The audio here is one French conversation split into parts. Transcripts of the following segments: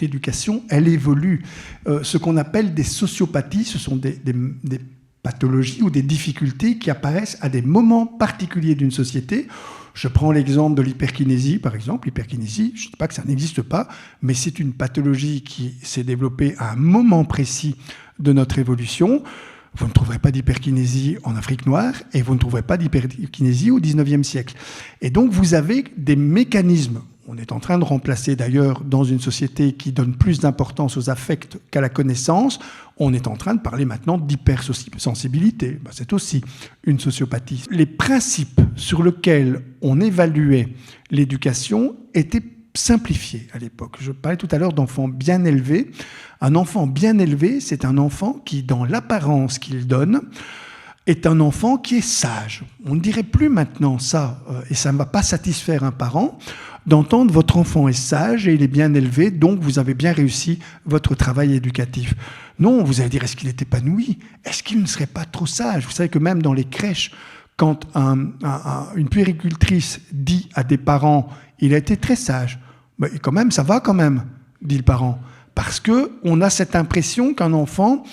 L'éducation, elle évolue. Ce qu'on appelle des sociopathies, ce sont des pathologies ou des difficultés qui apparaissent à des moments particuliers d'une société. Je prends l'exemple de l'hyperkinésie, par exemple. L'hyperkinésie, je ne dis pas que ça n'existe pas, mais c'est une pathologie qui s'est développée à un moment précis de notre évolution. Vous ne trouverez pas d'hyperkinésie en Afrique noire et vous ne trouverez pas d'hyperkinésie au XIXe siècle. Et donc, vous avez des mécanismes. On est en train de remplacer d'ailleurs dans une société qui donne plus d'importance aux affects qu'à la connaissance, on est en train de parler maintenant d'hypersensibilité. C'est aussi une sociopathie. Les principes sur lesquels on évaluait l'éducation étaient simplifiés à l'époque. Je parlais tout à l'heure d'enfants bien élevés. Un enfant bien élevé, c'est un enfant qui, dans l'apparence qu'il donne, est un enfant qui est sage. On ne dirait plus maintenant ça, et ça ne va pas satisfaire un parent, d'entendre votre enfant est sage et il est bien élevé, donc vous avez bien réussi votre travail éducatif. Non, vous allez dire, est-ce qu'il est épanoui? Est-ce qu'il ne serait pas trop sage? Vous savez que même dans les crèches, quand une puéricultrice dit à des parents, il a été très sage, mais quand même, ça va quand même, dit le parent. Parce qu'on a cette impression qu'un enfant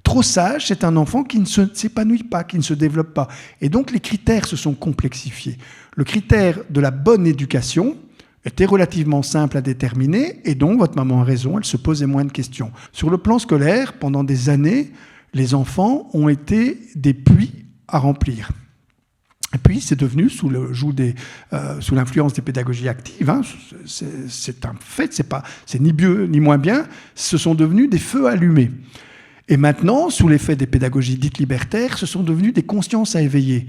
trop sage, c'est un enfant qui ne s'épanouit pas, qui ne se développe pas. Et donc les critères se sont complexifiés. Le critère de la bonne éducation était relativement simple à déterminer, et donc votre maman a raison, elle se posait moins de questions. Sur le plan scolaire, pendant des années, les enfants ont été des puits à remplir. Et puis, c'est devenu, sous l'influence des pédagogies actives, hein, c'est un fait, c'est ni mieux ni moins bien, ce sont devenus des feux allumés. Et maintenant, sous l'effet des pédagogies dites libertaires, ce sont devenus des consciences à éveiller.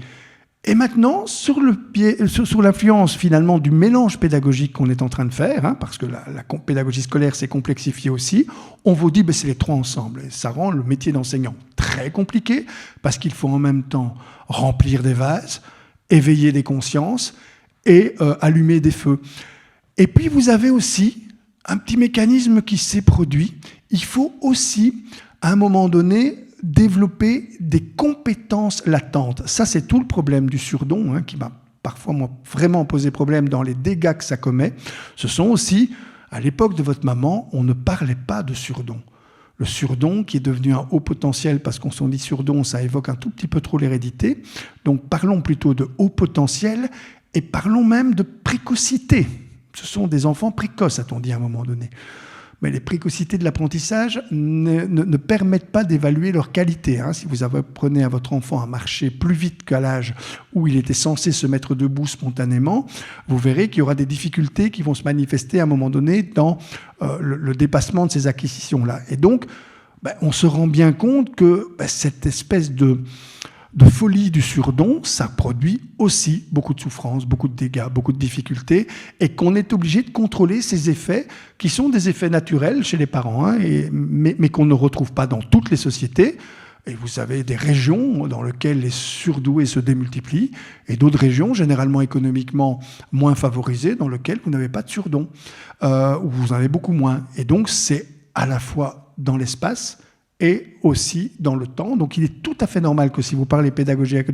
Et maintenant, sur l'influence finalement du mélange pédagogique qu'on est en train de faire, hein, parce que la pédagogie scolaire s'est complexifiée aussi, on vous dit c'est les trois ensemble. Et ça rend le métier d'enseignant très compliqué, parce qu'il faut en même temps remplir des vases, éveiller des consciences et allumer des feux. Et puis vous avez aussi un petit mécanisme qui s'est produit. Il faut aussi, à un moment donné, développer des compétences latentes. Ça, c'est tout le problème du surdon, hein, qui m'a parfois vraiment posé problème dans les dégâts que ça commet. Ce sont aussi, à l'époque de votre maman, on ne parlait pas de surdon. Le surdon, qui est devenu un haut potentiel, parce qu'on s'en dit surdon, ça évoque un tout petit peu trop l'hérédité. Donc parlons plutôt de haut potentiel, et parlons même de précocité. Ce sont des enfants précoces, a-t-on dit à un moment donné. Mais les précocités de l'apprentissage ne permettent pas d'évaluer leur qualité. Hein. Si vous apprenez à votre enfant à marcher plus vite qu'à l'âge où il était censé se mettre debout spontanément, vous verrez qu'il y aura des difficultés qui vont se manifester à un moment donné dans le dépassement de ces acquisitions-là. Et donc, on se rend bien compte que cette espèce de folie du surdon, ça produit aussi beaucoup de souffrances, beaucoup de dégâts, beaucoup de difficultés, et qu'on est obligé de contrôler ces effets, qui sont des effets naturels chez les parents, hein, mais qu'on ne retrouve pas dans toutes les sociétés. Et vous avez des régions dans lesquelles les surdoués se démultiplient, et d'autres régions, généralement économiquement moins favorisées, dans lesquelles vous n'avez pas de surdon, où vous en avez beaucoup moins. Et donc, c'est à la fois dans l'espace, et aussi dans le temps. Donc il est tout à fait normal que si vous parlez pédagogie avec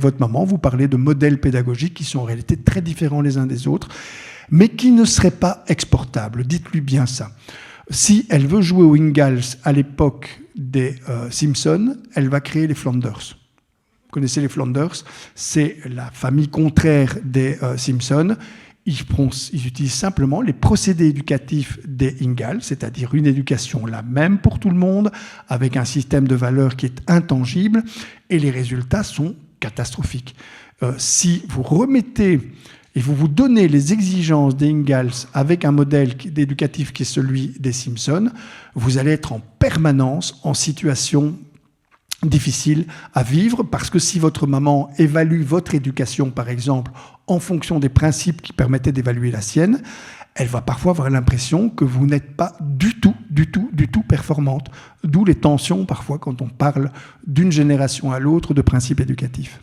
votre maman, vous parlez de modèles pédagogiques qui sont en réalité très différents les uns des autres, mais qui ne seraient pas exportables. Dites-lui bien ça. Si elle veut jouer aux Ingalls à l'époque des Simpsons, elle va créer les Flanders. Vous connaissez les Flanders? C'est la famille contraire des Simpsons. Ils utilisent simplement les procédés éducatifs des Ingalls, c'est-à-dire une éducation la même pour tout le monde, avec un système de valeurs qui est intangible, et les résultats sont catastrophiques. Si vous remettez et vous donnez les exigences des Ingalls avec un modèle éducatif qui est celui des Simpsons, vous allez être en permanence en situation difficile à vivre, parce que si votre maman évalue votre éducation, par exemple, en fonction des principes qui permettaient d'évaluer la sienne, elle va parfois avoir l'impression que vous n'êtes pas du tout performante. D'où les tensions, parfois, quand on parle d'une génération à l'autre de principes éducatifs.